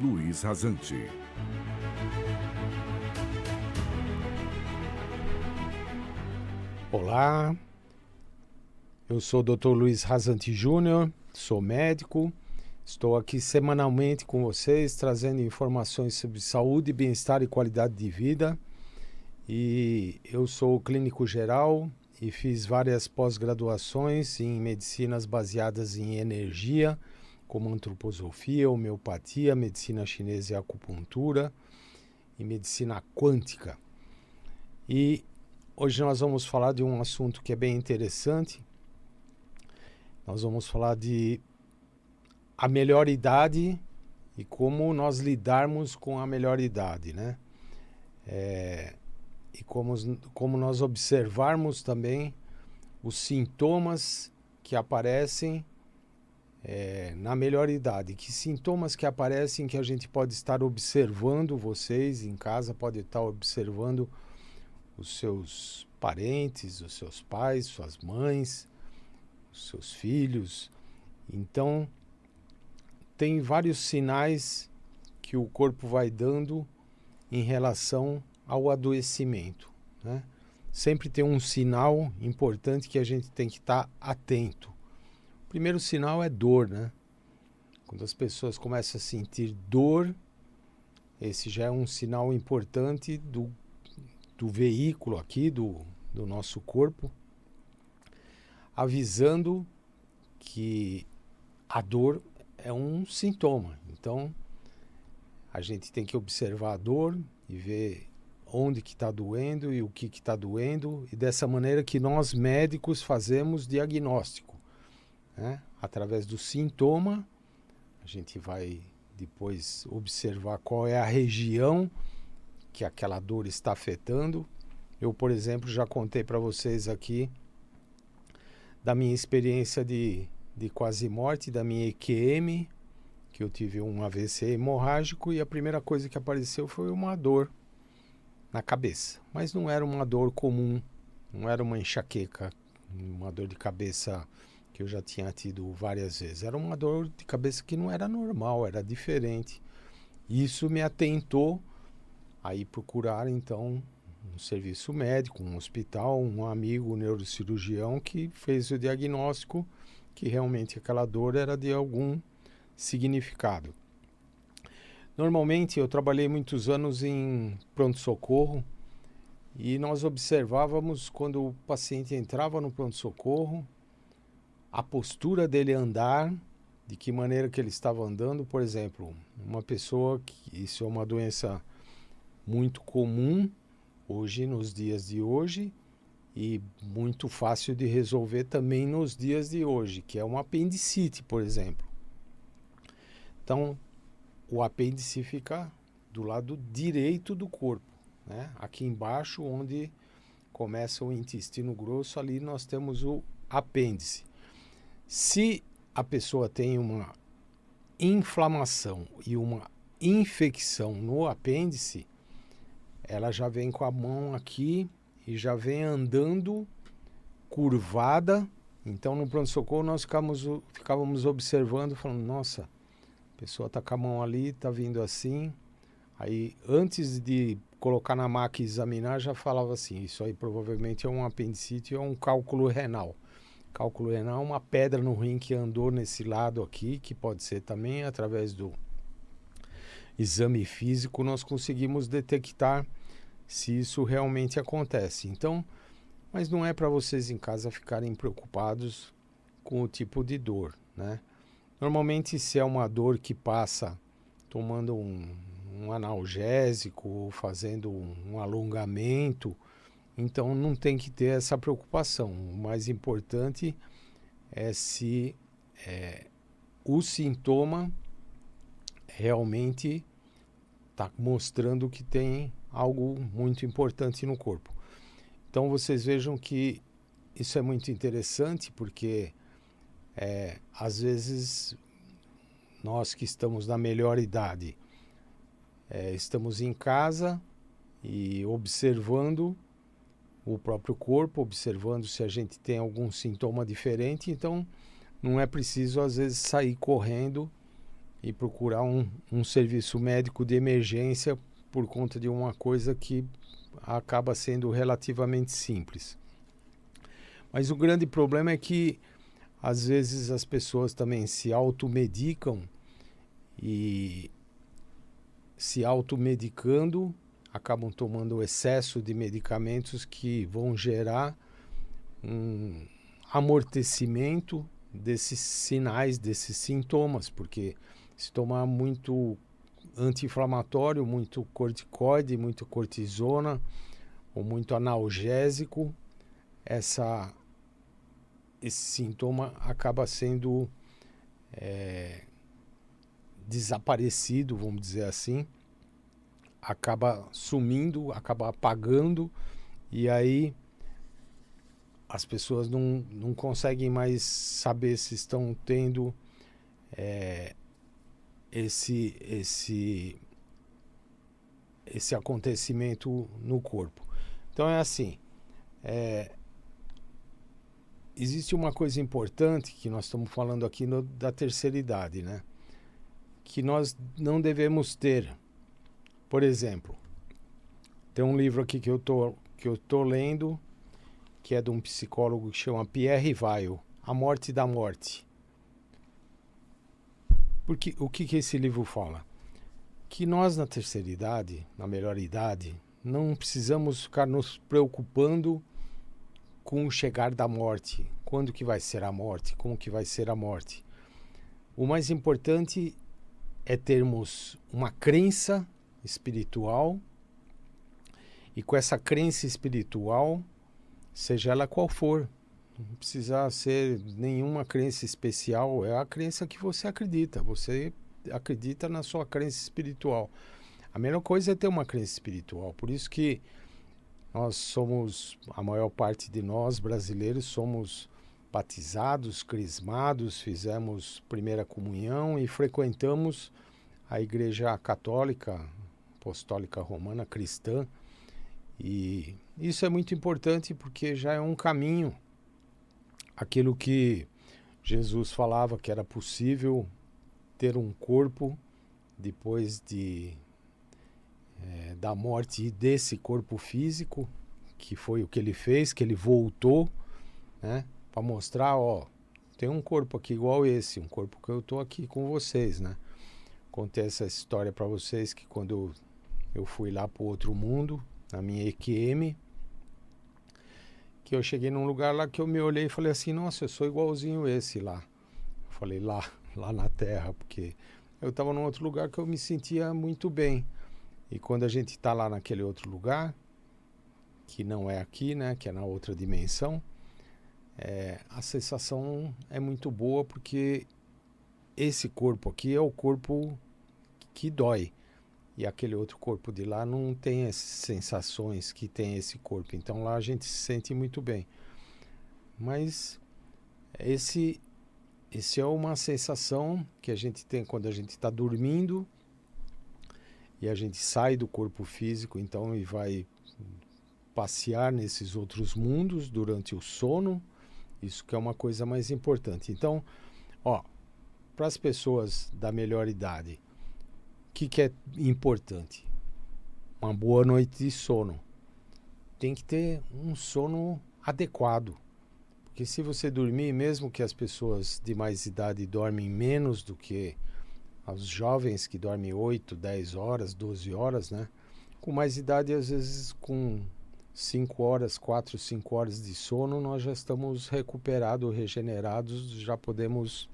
Luiz Rasante. Olá, eu sou o Dr. Luiz Rasante Júnior, sou médico, estou aqui semanalmente com vocês trazendo informações sobre saúde, bem-estar e qualidade de vida. E eu sou clínico geral e fiz várias pós-graduações em medicinas baseadas em energia, como antroposofia, homeopatia, medicina chinesa e acupuntura e medicina quântica. E hoje nós vamos falar de um assunto que é bem interessante. Nós vamos falar de a melhor idade e como nós lidarmos com a melhor idade, né? E como nós observarmos também os sintomas que aparecem na melhor idade. Que sintomas que aparecem que a gente pode estar observando, vocês em casa podem estar observando os seus parentes, os seus pais, suas mães, os seus filhos. Então, tem vários sinais que o corpo vai dando em relação ao adoecimento, né? Sempre tem um sinal importante que a gente tem que estar atento. O primeiro sinal é dor, né? Quando as pessoas começam a sentir dor, esse já é um sinal importante do veículo aqui, do nosso corpo, avisando que a dor é um sintoma. Então, a gente tem que observar a dor e ver onde que está doendo e o que está doendo. E dessa maneira que nós médicos fazemos diagnóstico, né? Através do sintoma, a gente vai depois observar qual é a região que aquela dor está afetando. Eu, por exemplo, já contei para vocês aqui da minha experiência de quase morte, da minha EQM, que eu tive um AVC hemorrágico e a primeira coisa que apareceu foi uma dor na cabeça. Mas não era uma dor comum, não era uma enxaqueca, uma dor de cabeça que eu já tinha tido várias vezes. Era uma dor de cabeça que não era normal, era diferente. Isso me atentou aí procurar então um serviço médico, um hospital, um amigo neurocirurgião que fez o diagnóstico que realmente aquela dor era de algum significado. Normalmente eu trabalhei muitos anos em pronto-socorro e nós observávamos quando o paciente entrava no pronto-socorro, a postura dele andar, de que maneira que ele estava andando. Por exemplo, uma pessoa que isso é uma doença muito comum hoje, nos dias de hoje, e muito fácil de resolver também nos dias de hoje, que é uma apendicite, por exemplo. Então, o apêndice fica do lado direito do corpo, né? Aqui embaixo, onde começa o intestino grosso, ali nós temos o apêndice. Se a pessoa tem uma inflamação e uma infecção no apêndice, ela já vem com a mão aqui e já vem andando curvada. Então, no pronto-socorro, nós ficávamos observando, falando, nossa, a pessoa está com a mão ali, está vindo assim. Aí, antes de colocar na maca e examinar, já falava assim, isso aí provavelmente é um apendicite ou um cálculo renal. Cálculo renal é uma pedra no rim que andou nesse lado aqui, que pode ser também através do exame físico, nós conseguimos detectar se isso realmente acontece. Então, mas não é para vocês em casa ficarem preocupados com o tipo de dor, né? Normalmente, se é uma dor que passa tomando um analgésico ou fazendo um alongamento, então não tem que ter essa preocupação. O mais importante é se o sintoma realmente está mostrando que tem algo muito importante no corpo. Então vocês vejam que isso é muito interessante, porque às vezes nós que estamos na melhor idade, estamos em casa e observando o próprio corpo, observando se a gente tem algum sintoma diferente. Então não é preciso às vezes sair correndo e procurar um serviço médico de emergência por conta de uma coisa que acaba sendo relativamente simples. Mas o grande problema é que às vezes as pessoas também se automedicam e se automedicando acabam tomando excesso de medicamentos que vão gerar um amortecimento desses sinais, desses sintomas, porque se tomar muito anti-inflamatório, muito corticoide, muito cortisona ou muito analgésico, esse sintoma acaba sendo desaparecido, vamos dizer assim, acaba sumindo, acaba apagando, e aí as pessoas não conseguem mais saber se estão tendo esse acontecimento no corpo. Então é assim, existe uma coisa importante que nós estamos falando aqui da terceira idade, né? Que nós não devemos ter. Por exemplo, tem um livro aqui que eu tô lendo, que é de um psicólogo que chama Pierre Weil, A Morte da Morte. Porque o que esse livro fala? Que nós na terceira idade, na melhor idade, não precisamos ficar nos preocupando com o chegar da morte. Quando que vai ser a morte? Como que vai ser a morte? O mais importante é termos uma crença espiritual, e com essa crença espiritual, seja ela qual for, não precisa ser nenhuma crença especial, é a crença que você acredita na sua crença espiritual. A melhor coisa é ter uma crença espiritual, por isso que nós somos, a maior parte de nós brasileiros somos batizados, crismados, fizemos primeira comunhão e frequentamos a Igreja Católica, Apostólica Romana, Cristã. E isso é muito importante porque já é um caminho. Aquilo que Jesus falava que era possível ter um corpo depois da morte desse corpo físico, que foi o que ele fez, que ele voltou, né, para mostrar, ó, tem um corpo aqui igual esse, um corpo que eu tô aqui com vocês, né? Contei essa história para vocês que quando eu fui lá para o outro mundo, na minha EQM, que eu cheguei num lugar lá que eu me olhei e falei assim, nossa, eu sou igualzinho esse lá. Eu falei lá na Terra, porque eu estava num outro lugar que eu me sentia muito bem. E quando a gente está lá naquele outro lugar, que não é aqui, né, que é na outra dimensão, a sensação é muito boa, porque esse corpo aqui é o corpo que dói. E aquele outro corpo de lá não tem essas sensações que tem esse corpo. Então lá a gente se sente muito bem. Mas esse é uma sensação que a gente tem quando a gente está dormindo e a gente sai do corpo físico, então, e vai passear nesses outros mundos durante o sono. Isso que é uma coisa mais importante. Então, ó, para as pessoas da melhor idade, o que é importante? Uma boa noite de sono. Tem que ter um sono adequado. Porque se você dormir, mesmo que as pessoas de mais idade dormem menos do que os jovens que dormem 8, 10 horas, 12 horas, né? Com mais idade, às vezes com 5 horas, 4, 5 horas de sono, nós já estamos recuperados, regenerados, já podemos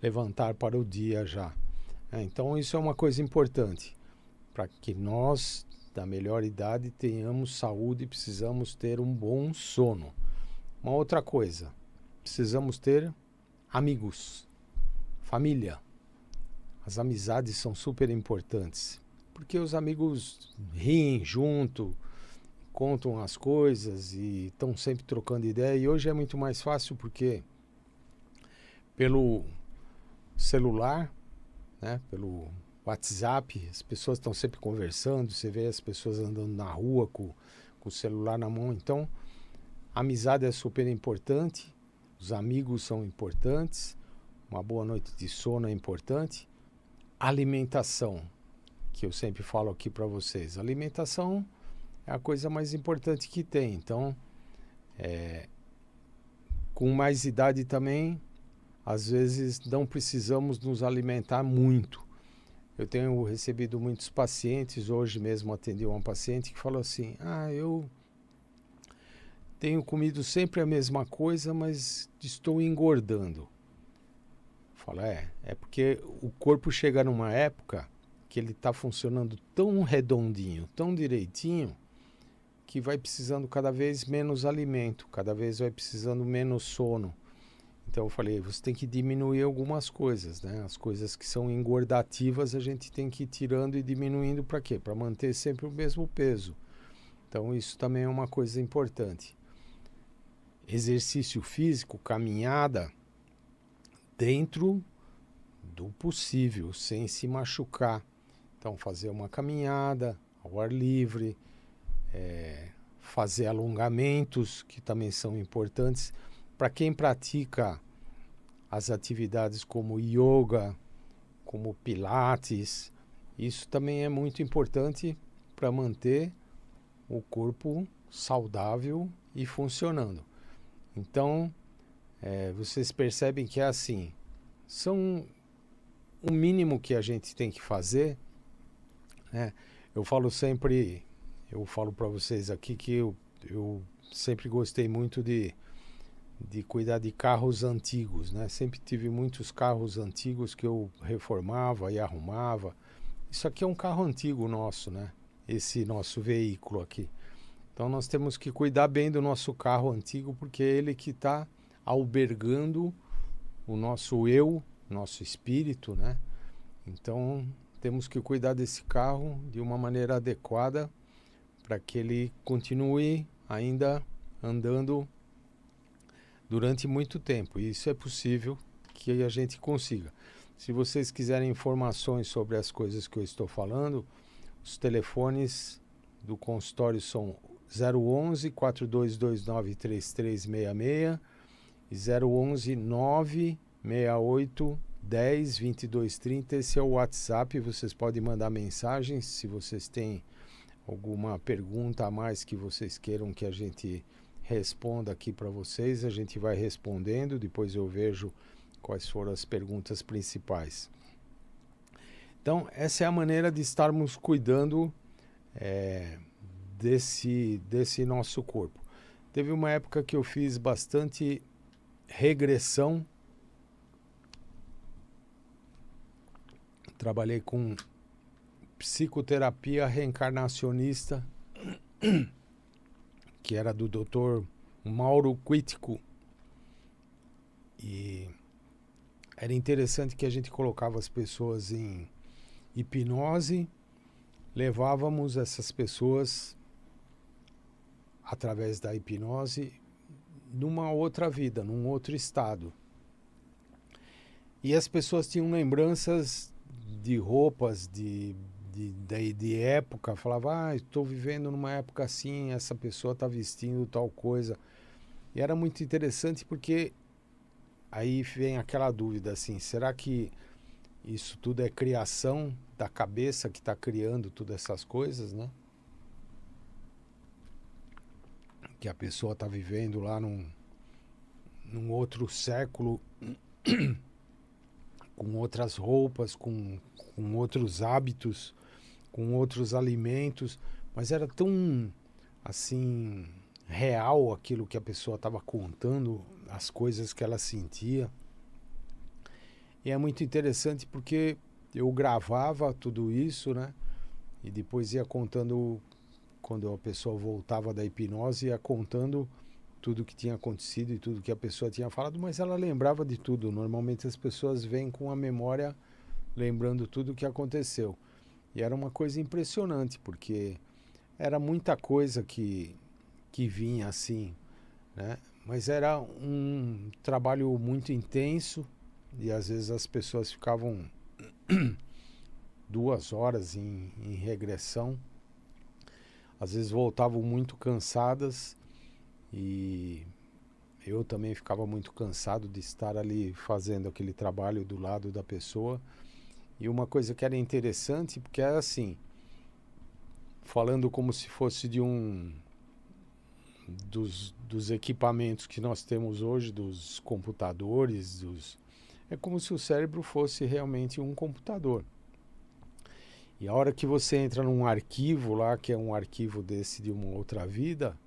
levantar para o dia já. Então isso é uma coisa importante. Para que nós, da melhor idade, tenhamos saúde, precisamos ter um bom sono. Uma outra coisa, precisamos ter amigos, família. As amizades são super importantes, porque os amigos riem junto, contam as coisas e estão sempre trocando ideia. E hoje é muito mais fácil porque pelo celular, né, pelo WhatsApp, as pessoas estão sempre conversando, você vê as pessoas andando na rua com o celular na mão. Então, a amizade é super importante, os amigos são importantes, uma boa noite de sono é importante. Alimentação, que eu sempre falo aqui para vocês. Alimentação é a coisa mais importante que tem. Então, com mais idade também, às vezes não precisamos nos alimentar muito. Eu tenho recebido muitos pacientes, hoje mesmo atendi uma paciente que falou assim: eu tenho comido sempre a mesma coisa, mas estou engordando. Falo, é porque o corpo chega numa época que ele está funcionando tão redondinho, tão direitinho, que vai precisando cada vez menos alimento, cada vez vai precisando menos sono. Então eu falei, você tem que diminuir algumas coisas, né? As coisas que são engordativas a gente tem que ir tirando e diminuindo para quê? Para manter sempre o mesmo peso. Então isso também é uma coisa importante. Exercício físico, caminhada, dentro do possível, sem se machucar. Então fazer uma caminhada ao ar livre, fazer alongamentos, que também são importantes. Para quem pratica as atividades como yoga, como pilates, isso também é muito importante para manter o corpo saudável e funcionando. Então, vocês percebem que é assim, são o mínimo que a gente tem que fazer, né? Eu falo para vocês aqui que eu sempre gostei muito de cuidar de carros antigos, né? Sempre tive muitos carros antigos que eu reformava e arrumava. Isso aqui é um carro antigo nosso, né? Esse nosso veículo aqui. Então nós temos que cuidar bem do nosso carro antigo, porque é ele que está albergando o nosso eu, nosso espírito, né? Então temos que cuidar desse carro de uma maneira adequada para que ele continue ainda andando durante muito tempo. E isso é possível que a gente consiga. Se vocês quiserem informações sobre as coisas que eu estou falando, os telefones do consultório são 011 4229 3366 e 011 968 10 22 30. Esse é o WhatsApp. Vocês podem mandar mensagens se vocês têm alguma pergunta a mais que vocês queiram que a gente responda aqui para vocês. A gente vai respondendo, depois eu vejo quais foram as perguntas principais. Então, essa é a maneira de estarmos cuidando desse nosso corpo. Teve uma época que eu fiz bastante regressão. Trabalhei com psicoterapia reencarnacionista, que era do Dr. Mauro Quitico. E era interessante que a gente colocava as pessoas em hipnose, levávamos essas pessoas através da hipnose numa outra vida, num outro estado. E as pessoas tinham lembranças de roupas, de época. Falava, estou vivendo numa época assim, essa pessoa está vestindo tal coisa. E era muito interessante porque aí vem aquela dúvida assim, será que isso tudo é criação da cabeça que está criando todas essas coisas, né? Que a pessoa está vivendo lá num outro século, com outras roupas, com outros hábitos, com outros alimentos, mas era tão assim real aquilo que a pessoa estava contando, as coisas que ela sentia. E é muito interessante porque eu gravava tudo isso, né? E depois ia contando, quando a pessoa voltava da hipnose, ia contando tudo que tinha acontecido e tudo que a pessoa tinha falado, mas ela lembrava de tudo. Normalmente as pessoas vêm com a memória lembrando tudo o que aconteceu. E era uma coisa impressionante, porque era muita coisa que vinha assim, né? Mas era um trabalho muito intenso e às vezes as pessoas ficavam 2 horas em regressão. Às vezes voltavam muito cansadas e eu também ficava muito cansado de estar ali fazendo aquele trabalho do lado da pessoa. E uma coisa que era interessante, porque era assim, falando como se fosse de dos equipamentos que nós temos hoje, dos computadores, é como se o cérebro fosse realmente um computador. E a hora que você entra num arquivo lá, que é um arquivo desse de uma outra vida,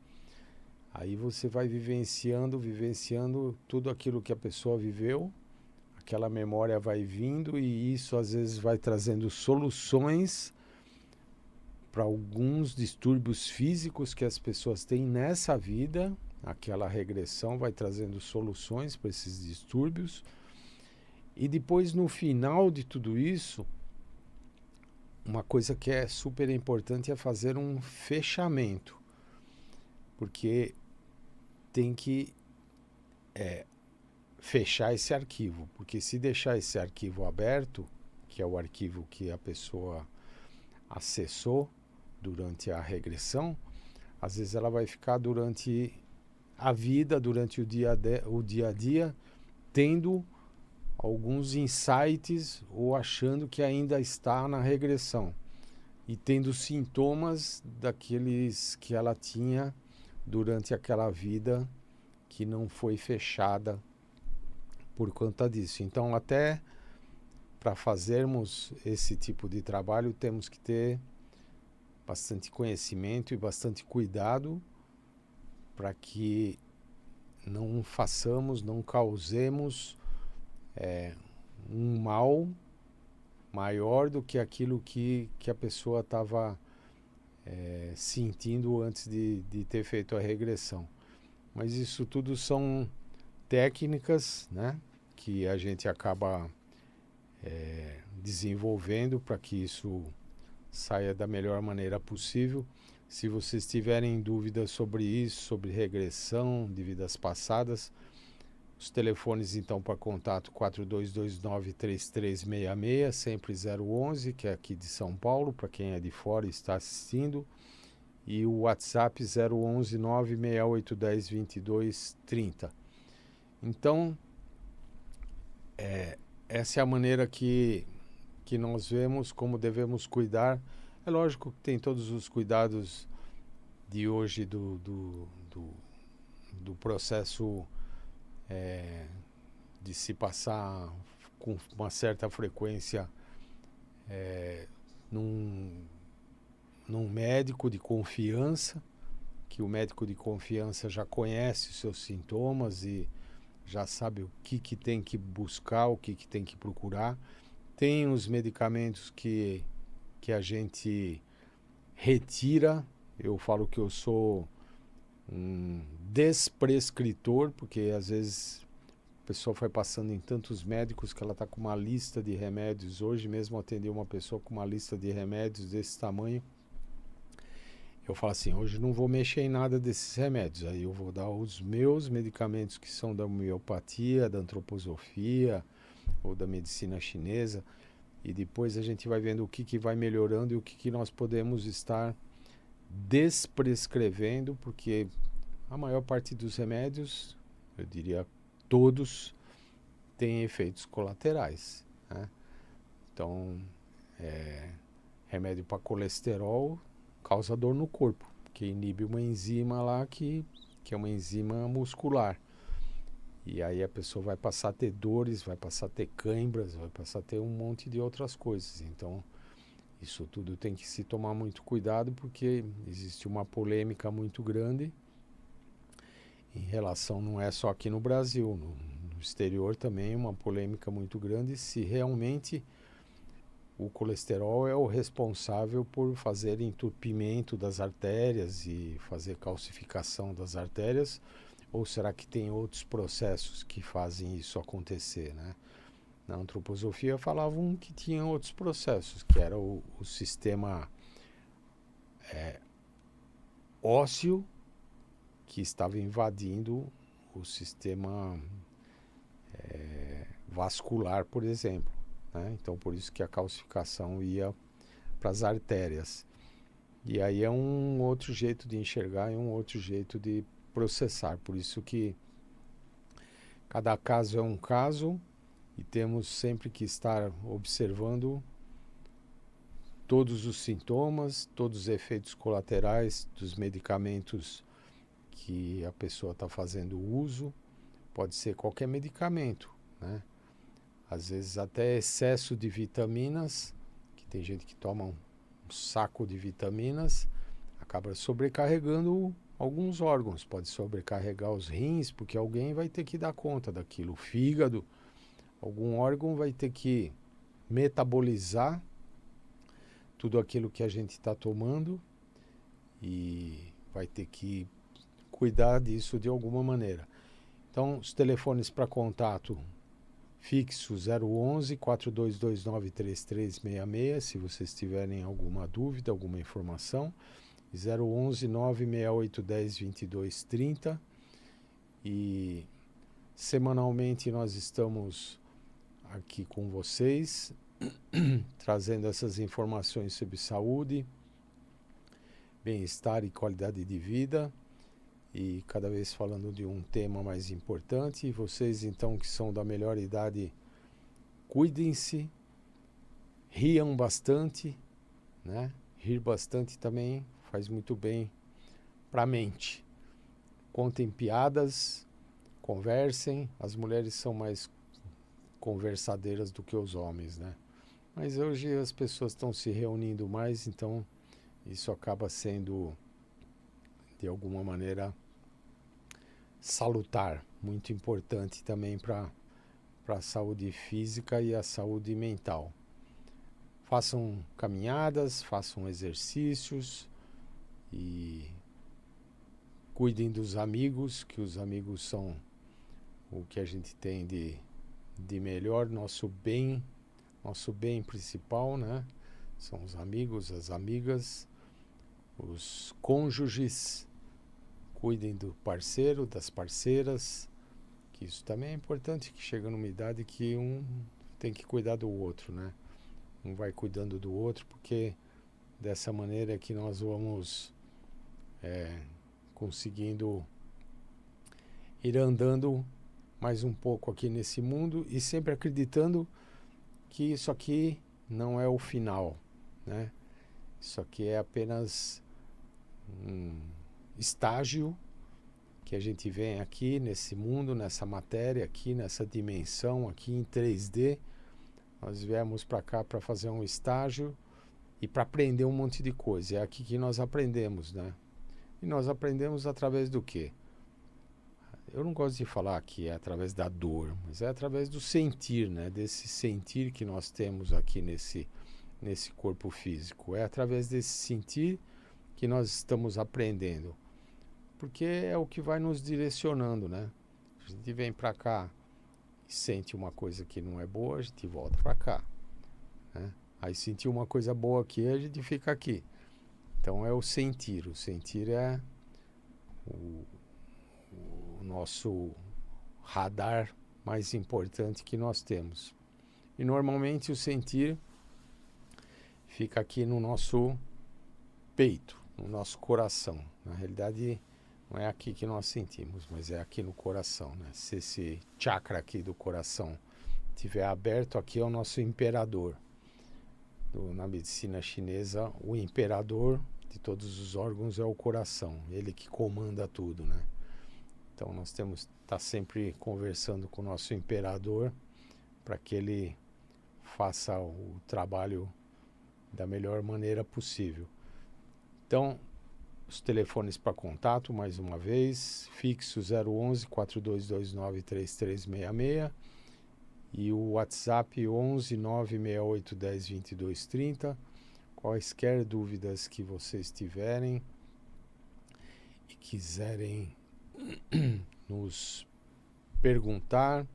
aí você vai vivenciando tudo aquilo que a pessoa viveu, aquela memória vai vindo e isso às vezes vai trazendo soluções para alguns distúrbios físicos que as pessoas têm nessa vida. Aquela regressão vai trazendo soluções para esses distúrbios. E depois, no final de tudo isso, uma coisa que é super importante é fazer um fechamento. Porque tem que fechar esse arquivo. Porque se deixar esse arquivo aberto, que é o arquivo que a pessoa acessou durante a regressão, às vezes ela vai ficar durante a vida, durante o dia a dia, tendo alguns insights ou achando que ainda está na regressão e tendo sintomas daqueles que ela tinha durante aquela vida que não foi fechada por conta disso. Então, até para fazermos esse tipo de trabalho, temos que ter bastante conhecimento e bastante cuidado para que não façamos, não causemos um mal maior do que aquilo que a pessoa estava sentindo antes de ter feito a regressão. Mas isso tudo são técnicas, né, que a gente acaba desenvolvendo para que isso saia da melhor maneira possível. Se vocês tiverem dúvidas sobre isso, sobre regressão de vidas passadas, os telefones então para contato 4229-3366, sempre 011, que é aqui de São Paulo, para quem é de fora e está assistindo, e o WhatsApp 011-96810-2230. Então, essa é a maneira que nós vemos como devemos cuidar. É lógico que tem todos os cuidados de hoje do processo de se passar com uma certa frequência num médico de confiança, que o médico de confiança já conhece os seus sintomas e já sabe o que tem que buscar, o que tem que procurar. Tem os medicamentos que a gente retira. Eu falo que eu sou um desprescritor, porque às vezes a pessoa foi passando em tantos médicos que ela está com uma lista de remédios. Hoje mesmo atendi uma pessoa com uma lista de remédios desse tamanho. Eu falo assim, hoje não vou mexer em nada desses remédios. Aí eu vou dar os meus medicamentos que são da homeopatia, da antroposofia ou da medicina chinesa. E depois a gente vai vendo o que vai melhorando e o que nós podemos estar desprescrevendo, porque a maior parte dos remédios, eu diria todos, têm efeitos colaterais, né? Então, remédio para colesterol causa dor no corpo, porque inibe uma enzima lá que é uma enzima muscular. E aí a pessoa vai passar a ter dores, vai passar a ter cãibras, vai passar a ter um monte de outras coisas. Então, isso tudo tem que se tomar muito cuidado, porque existe uma polêmica muito grande em relação, não é só aqui no Brasil, no exterior também, uma polêmica muito grande se realmente o colesterol é o responsável por fazer entupimento das artérias e fazer calcificação das artérias, ou será que tem outros processos que fazem isso acontecer, né? Na antroposofia falavam que tinha outros processos, que era o sistema ósseo que estava invadindo o sistema vascular, por exemplo, né? Então, por isso que a calcificação ia para as artérias. E aí é um outro jeito de enxergar e um outro jeito de processar. Por isso que Cada caso é um caso e temos sempre que estar observando todos os sintomas, todos os efeitos colaterais dos medicamentos que a pessoa está fazendo uso. Pode ser qualquer medicamento, né? Às vezes até excesso de vitaminas, que tem gente que toma um saco de vitaminas, acaba sobrecarregando alguns órgãos. Pode sobrecarregar os rins, porque alguém vai ter que dar conta daquilo. O fígado, algum órgão vai ter que metabolizar tudo aquilo que a gente está tomando e vai ter que cuidar disso de alguma maneira. Então, os telefones para contato fixo 011 4229 3366, se vocês tiverem alguma dúvida, alguma informação, 011 96810 2230, e semanalmente nós estamos aqui com vocês trazendo essas informações sobre saúde, bem-estar e qualidade de vida, e cada vez falando de um tema mais importante. E vocês então que são da melhor idade, cuidem-se, riam bastante, né? Rir bastante também faz muito bem para a mente. Contem piadas, conversem. As mulheres são mais conversadeiras do que os homens, né? Mas hoje as pessoas estão se reunindo mais, então isso acaba sendo, de alguma maneira, salutar, muito importante também para a saúde física e a saúde mental. Façam caminhadas, façam exercícios e cuidem dos amigos, que os amigos são o que a gente tem de melhor, nosso bem principal, né? São os amigos, as amigas, os cônjuges. Cuidem do parceiro, das parceiras, que isso também é importante, que chega numa idade que um tem que cuidar do outro, né? Um vai cuidando do outro, porque dessa maneira é que nós vamos conseguindo ir andando mais um pouco aqui nesse mundo e sempre acreditando que isso aqui não é o final, né? Isso aqui é apenas um estágio que a gente vem aqui nesse mundo, nessa matéria aqui, nessa dimensão aqui em 3D. Nós viemos para cá para fazer um estágio e para aprender um monte de coisa. É aqui que nós aprendemos, né? E nós aprendemos através do quê? Eu não gosto de falar que é através da dor, mas é através do sentir, né? Desse sentir que nós temos aqui nesse corpo físico. É através desse sentir que nós estamos aprendendo. Porque é o que vai nos direcionando, né? A gente vem para cá e sente uma coisa que não é boa, a gente volta para cá, né? Aí sentiu uma coisa boa aqui, a gente fica aqui. Então é o sentir. O sentir é o nosso radar mais importante que nós temos. E normalmente o sentir fica aqui no nosso peito, no nosso coração. Na realidade, não é aqui que nós sentimos, mas é aqui no coração, né? Se esse chakra aqui do coração estiver aberto, aqui é o nosso imperador. Na medicina chinesa, o imperador de todos os órgãos é o coração, ele que comanda tudo, né? Então nós temos que estar sempre conversando com o nosso imperador para que ele faça o trabalho da melhor maneira possível. Então, os telefones para contato, mais uma vez, fixo 011 4229 3366 e o WhatsApp 11 96810 2230. Quaisquer dúvidas que vocês tiverem e quiserem nos perguntar,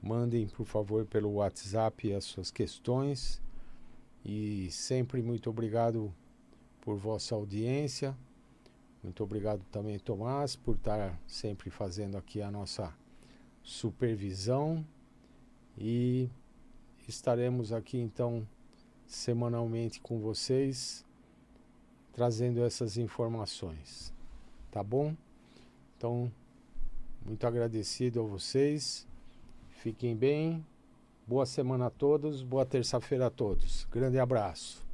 mandem por favor pelo WhatsApp as suas questões. E sempre muito obrigado por vossa audiência. Muito obrigado também, Tomás, por estar sempre fazendo aqui a nossa supervisão. E estaremos aqui então semanalmente com vocês, trazendo essas informações. Tá bom? Então, Muito agradecido a vocês. Fiquem bem. Boa semana a todos. Boa terça-feira a todos. Grande abraço.